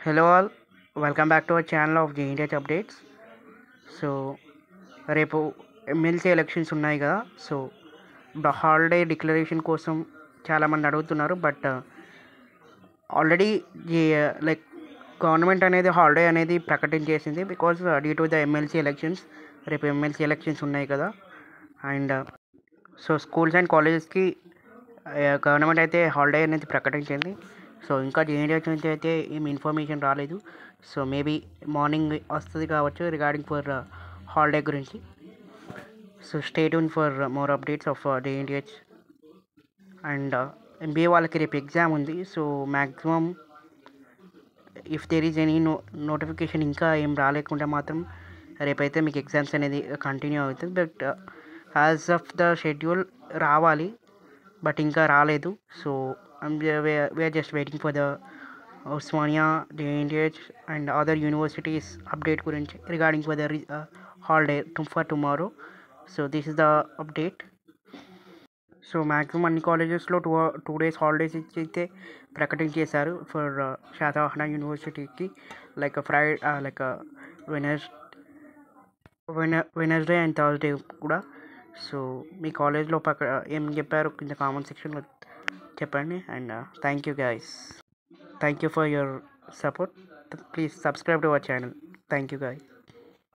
Hello all, welcome back to our channel of JNTH updates. So రేపు MLC elections ఉన్నాయి కదా. So holiday declaration కోసం చాలామంది అడుగుతున్నారు. బట్ ఆల్రెడీ లైక్ గవర్నమెంట్ అనేది హాలిడే అనేది ప్రకటించేసింది. Because due to the MLC elections, రేపు ఎమ్మెల్సీ ఎలక్షన్స్ ఉన్నాయి కదా. అండ్ సో స్కూల్స్ అండ్ కాలేజెస్కి గవర్నమెంట్ అయితే హాలిడే అనేది ప్రకటించింది. సో ఇంకా జేఎన్టీహెచ్ నుంచి అయితే ఏమి ఇన్ఫర్మేషన్ రాలేదు. సో మేబీ మార్నింగ్ వస్తుంది కావచ్చు రిగార్డింగ్ ఫర్ హాలిడే గురించి. So stay tuned for more updates of JNTH. And MBA వాళ్ళకి రేపు ఎగ్జామ్ ఉంది. So maximum if there is any notification ఇంకా ఏం రాలేకుండా మాత్రం రేపైతే మీకు ఎగ్జామ్స్ అనేది కంటిన్యూ అవుతుంది. But as of the schedule రావాలి, బట్ ఇంకా రాలేదు. So we are just waiting for the Osmania, JNTH and other universities update గురించి regarding for the holiday for tomorrow. So this is the update. So maximum అన్ని కాలేజెస్లో two days holidays ఇచ్చి అయితే ప్రకటించేశారు for Satavahana యూనివర్సిటీకి. Like Wednesday and Thursday కూడా. So మీ కాలేజ్లో ఏం చెప్పారు కింద కామెంట్ సెక్షన్లో చెప్పండి. And thank you guys. Thank you for your support. Please subscribe to our channel. Thank you guys.